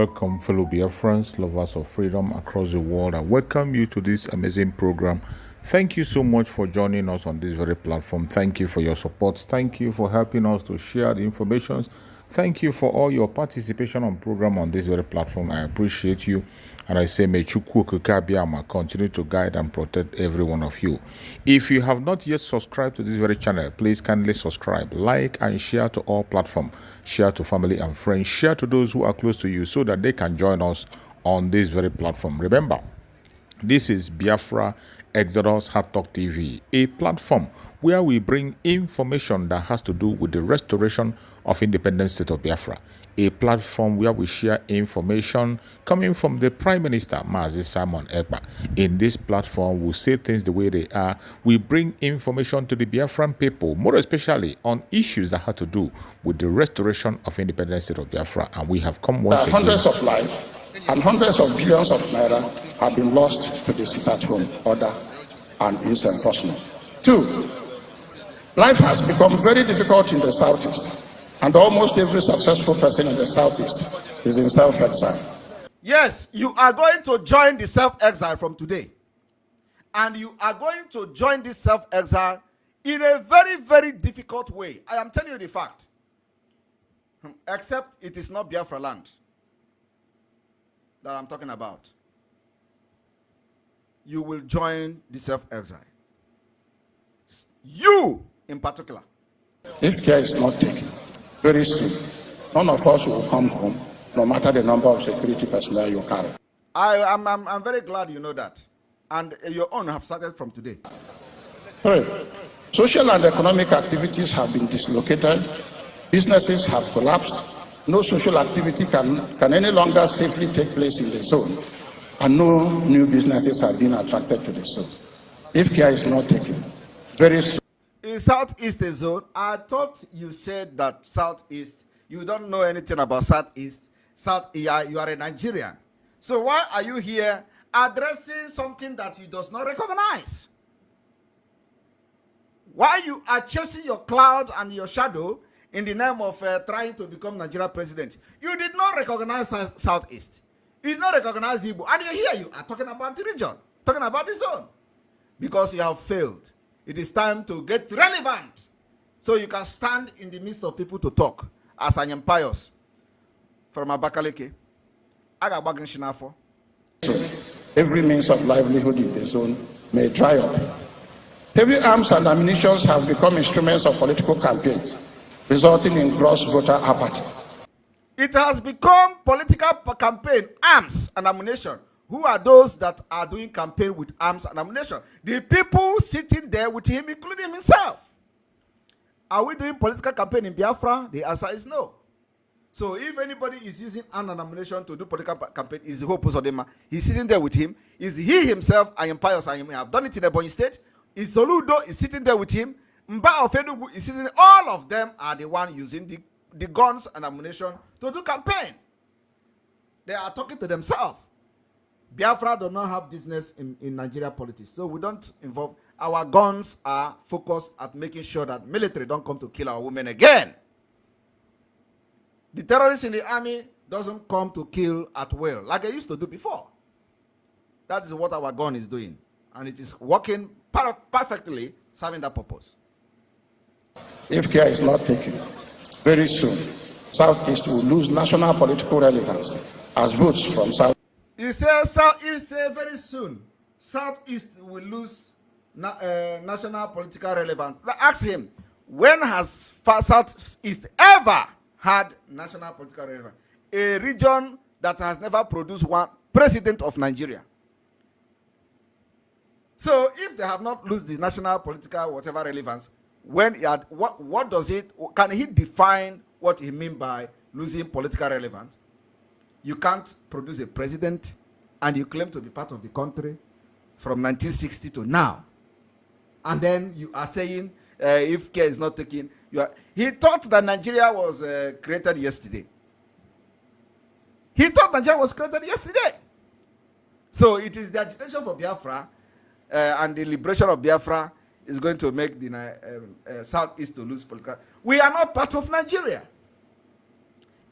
Welcome, fellow Biafrans, lovers of freedom across the world. I welcome you to this amazing program. Thank you so much for joining us on this very platform. Thank you for your support. Thank you for helping us to share the information. Thank you for all your participation on program on this very platform. I appreciate you. And I say, may Chukwu Kukabiyama continue to guide and protect every one of you. If you have not yet subscribed to this very channel, please kindly subscribe, like, and share to all platforms. Share to family and friends. Share to those who are close to you so that they can join us on this very platform. Remember, this is Biafra Exodus Hard Talk TV, a platform where we bring information that has to do with the restoration of independent state of Biafra. A platform where we share information coming from the Prime Minister, Mazi Simon Ekpa. In this platform, we say things the way they are. We bring information to the Biafran people, more especially on issues that have to do with the restoration of independent state of Biafra. And we have come once again. Hundreds of lives and hundreds of billions of naira have been lost to the sit-at-home order and its enforcement. 2, life has become very difficult in the Southeast, and almost every successful person in the Southeast is in self-exile. Yes, you are going to join the self-exile from today. And you are going to join this self-exile in a very, very difficult way. I am telling you the fact. Except it is not Biafra land that I'm talking about. You will join the self-exile. You, in particular. If care is not taken, very soon, none of us will come home, no matter the number of security personnel you carry. I'm very glad you know that. And your own have started from today. 3, social and economic activities have been dislocated. Businesses have collapsed. No social activity can any longer safely take place in the zone. And no new businesses have been attracted to the zone. If care is not taken, very soon. In Southeast zone, I thought you said that Southeast, you don't know anything about Southeast. You are a Nigerian. So why are you here addressing something that you does not recognize? Why you are chasing your cloud and your shadow in the name of trying to become Nigeria president? You did not recognize Southeast. You did not recognize Igbo. And you're here, you are talking about the region, talking about the zone. Because you have failed. It is time to get relevant. So you can stand in the midst of people to talk. As Anyim Pius from Abakaleke. Agabagin Shinafo. Every means of livelihood in the zone may dry up. Heavy arms and ammunition have become instruments of political campaigns, resulting in gross voter apathy. It has become political campaign, arms and ammunition. Who are those that are doing campaign with arms and ammunition? The people sitting there with him, including himself. Are we doing political campaign in Biafra? The answer is no. So if anybody is using arms and ammunition to do political campaign, is Hope Uzodinma. He's sitting there with him. Is he himself, Anyim Pius Anyim, have done it in Ebonyi State. Is Soludo is sitting there with him. Mba of Enugu is sitting there. All of them are the one using the guns and ammunition to do campaign. They are talking to themselves. Biafra do not have business in Nigeria politics. So we don't involve. Our guns are focused at making sure that military don't come to kill our women again. The terrorists in the army doesn't come to kill at will, like they used to do before. That is what our gun is doing. And it is working perfectly, serving that purpose. If care is not taken, very soon, Southeast will lose national political relevance as votes from South. He says Southeast very soon, Southeast will lose national political relevance. Ask him, when has Southeast ever had national political relevance? A region that has never produced one president of Nigeria. So if they have not lost the national political whatever relevance, when he had, what does it, can he define what he mean by losing political relevance? You can't produce a president and you claim to be part of the country from 1960 to now. And then you are saying if care is not taken, he thought that Nigeria was created yesterday. He thought Nigeria was created yesterday. So it is the agitation for Biafra and the liberation of Biafra is going to make the Southeast to lose political. We are not part of Nigeria.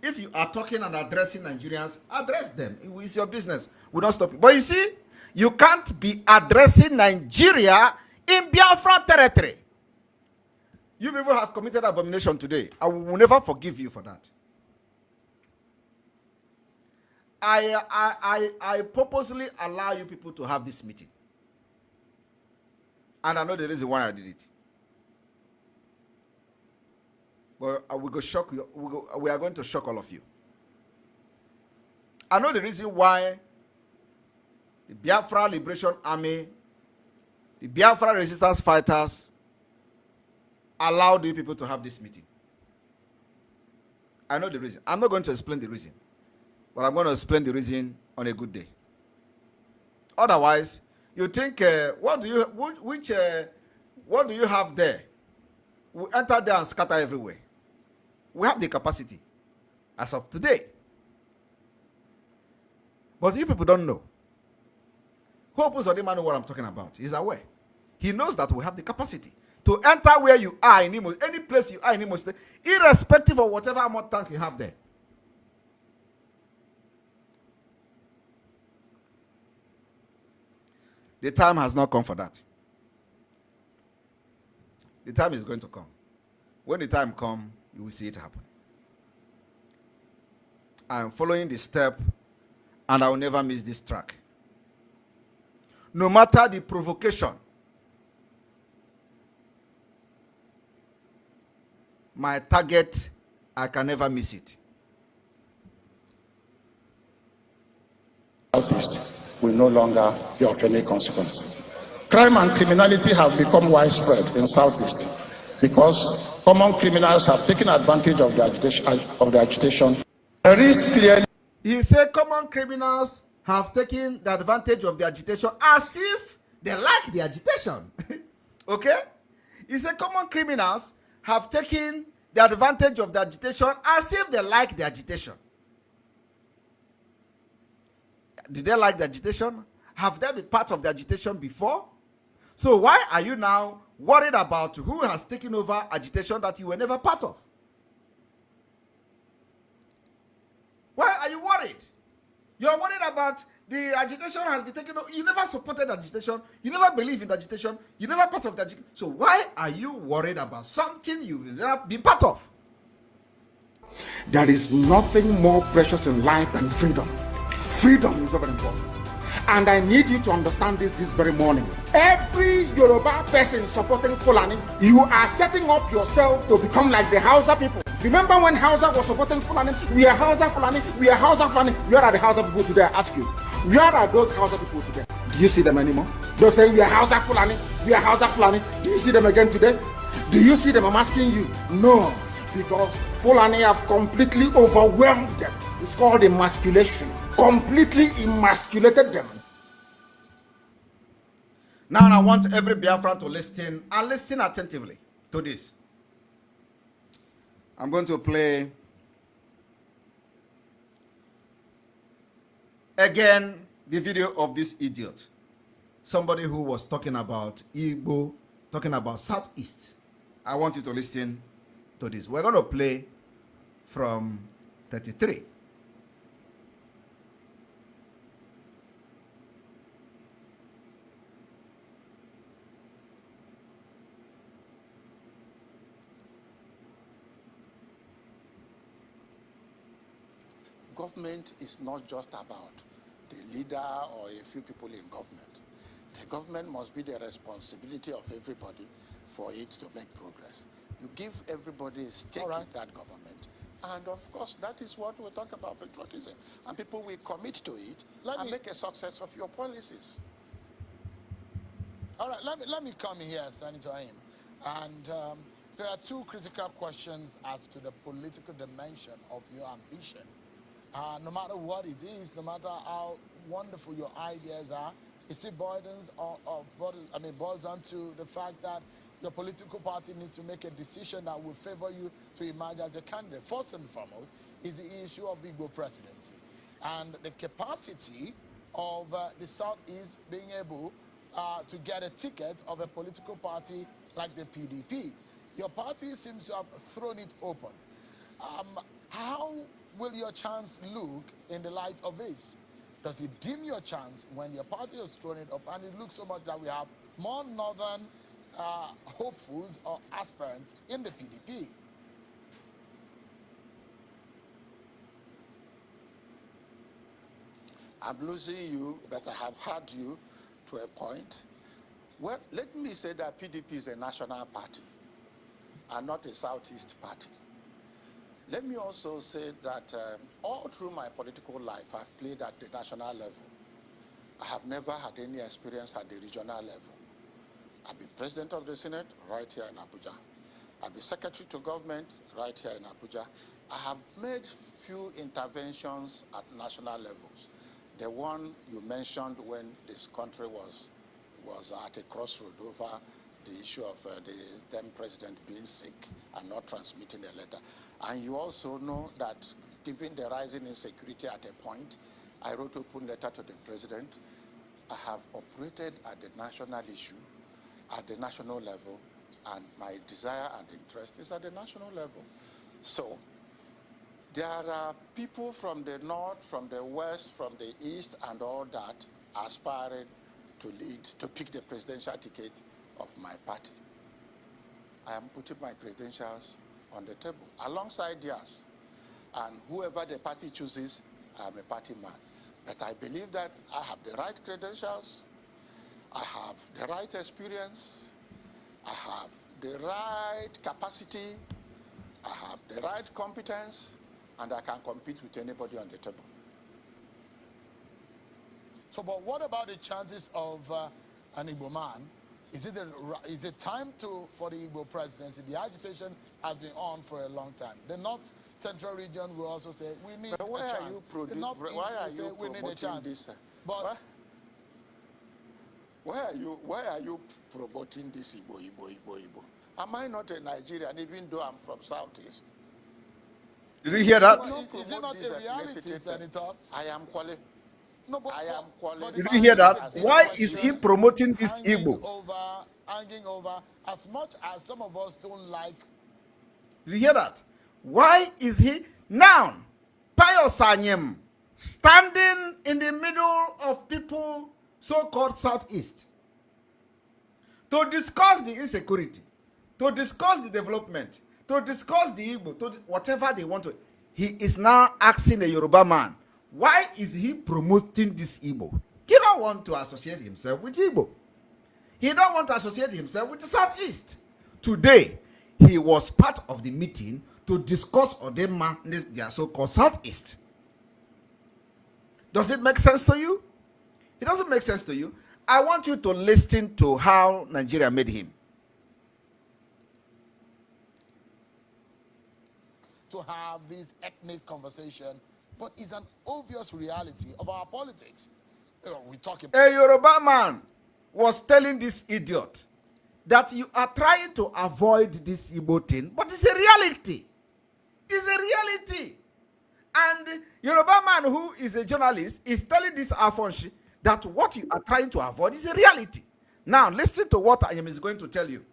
If you are talking and addressing Nigerians, address them. It's your business. We don't stop you. But you see, you can't be addressing Nigeria in Biafra territory. You people have committed abomination today. I will never forgive you for that. I purposely allow you people to have this meeting. And I know the reason why I did it. But we go shock you. We are going to shock all of you. I know the reason why the Biafra Liberation Army, the Biafra resistance fighters allowed you people to have this meeting. I know the reason. I'm not going to explain the reason, but I'm going to explain the reason on a good day. Otherwise, you think what do you have there? We enter there and scatter everywhere. We have the capacity as of today. But you people don't know. Hope is the man know what I'm talking about. He's aware. He knows that we have the capacity to enter where you are in Imo, any place you are in Imo State, irrespective of whatever amount tank you have there. The time has not come for that. The time is going to come. When the time comes, you will see it happen. I am following the step, and I will never miss this track. No matter the provocation, my target, I can never miss it. Southeast will no longer be of any consequence. Crime and criminality have become widespread in Southeast because common criminals have taken advantage of the agitation. There is clearly. He said common criminals have taken the advantage of the agitation as if they like the agitation. Okay? He said common criminals have taken the advantage of the agitation as if they like the agitation. Did they like the agitation? Have they been part of the agitation before? So why are you now worried about who has taken over agitation that you were never part of? Why are you worried? You're worried about the agitation has been taken over. You never supported agitation. You never believed in agitation. You never part of the agitation. So why are you worried about something you will never be part of? There is nothing more precious in life than freedom. Freedom is very important. And I need you to understand this very morning. Every Yoruba person supporting Fulani, you are setting up yourself to become like the Hausa people. Remember when Hausa was supporting Fulani? We are Hausa Fulani, we are Hausa Fulani. Where are the Hausa people today? I ask you. Where are those Hausa people today? Do you see them anymore? They're saying we are Hausa Fulani, we are Hausa Fulani. Do you see them again today? Do you see them? I'm asking you. No, because Fulani have completely overwhelmed them. It's called emasculation. Completely emasculated them. Now I want every Biafran to listen and listen attentively to this. I'm going to play again the video of this idiot. Somebody who was talking about Igbo, talking about Southeast. I want you to listen to this. We're going to play from 33. Government is not just about the leader or a few people in government. The government must be the responsibility of everybody for it to make progress. You give everybody a stake in that government. And of course, that is what we talk about patriotism. And people will commit to it and make a success of your policies. All right, let me come here, Senator Anyim. And there are two critical questions as to the political dimension of your ambition. No matter what it is, no matter how wonderful your ideas are, it still boils down to the fact that your political party needs to make a decision that will favor you to emerge as a candidate. First and foremost is the issue of Igbo presidency and the capacity of the Southeast being able to get a ticket of a political party like the PDP. Your party seems to have thrown it open. How will your chance look in the light of this? Does it dim your chance when your party is throwing it up and it looks so much that we have more northern hopefuls or aspirants in the PDP? I'm losing you, but I have had you to a point. Well, let me say that PDP is a national party and not a Southeast party. Let me also say that all through my political life, I've played at the national level. I have never had any experience at the regional level. I've been president of the Senate right here in Abuja. I've been secretary to government right here in Abuja. I have made few interventions at national levels. The one you mentioned when this country was at a crossroad over the issue of the then president being sick and not transmitting a letter. And you also know that given the rising insecurity at a point, I wrote an open letter to the president. I have operated at the national issue, at the national level, and my desire and interest is at the national level. So there are people from the north, from the west, from the east, and all that aspiring to lead, to pick the presidential ticket of my party. I am putting my credentials on the table alongside theirs. And whoever the party chooses, I am a party man. But I believe that I have the right credentials, I have the right experience, I have the right capacity, I have the right competence, and I can compete with anybody on the table. So, but what about the chances of an Igbo man? Is it time for the Igbo presidency? The agitation has been on for a long time. The North Central region will also say we need a chance. Why are you promoting this? But why are you promoting this Igbo? Am I not a Nigerian even though I'm from Southeast? Did you hear that? Is it not a reality, Senator? I am qualified. No, but, I am qualified. Did you hear that? Why is he promoting this Igbo? Hanging over, as much as some of us don't like. Did you hear that? Why is he now, Pius Anyim, standing in the middle of people so-called Southeast to discuss the insecurity, to discuss the development, to discuss the Igbo, to whatever they want to. He is now asking a Yoruba man, why is he promoting this Igbo? He don't want to associate himself with Igbo. He don't want to associate himself with the Southeast. Today, he was part of the meeting to discuss Odema, their so-called Southeast. Does it make sense to you? It doesn't make sense to you. I want you to listen to how Nigeria made him. To have this ethnic conversation, but it's an obvious reality of our politics. We talk about a Yoruba man was telling this idiot that you are trying to avoid this Igbo thing, but it's a reality. It's a reality. And Yoruba man who is a journalist is telling this Afonshi that what you are trying to avoid is a reality. Now, listen to what Anyim is going to tell you.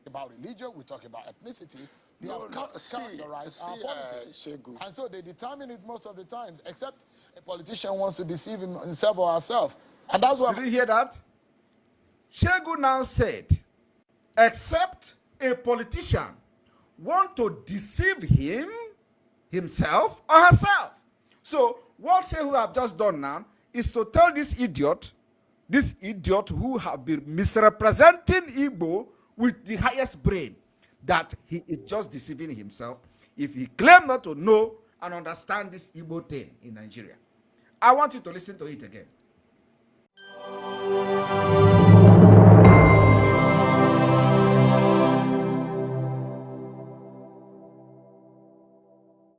About religion, we talk about ethnicity. They have characterized our politics. And so they determine it most of the times, except a politician wants to deceive himself or herself. And that's why. Did you hear that? Shegu now said, except a politician want to deceive himself or herself. So what Shegu have just done now is to tell this idiot who have been misrepresenting Igbo with the highest brain, that he is just deceiving himself if he claims not to know and understand this Igbo thing in Nigeria. I want you to listen to it again.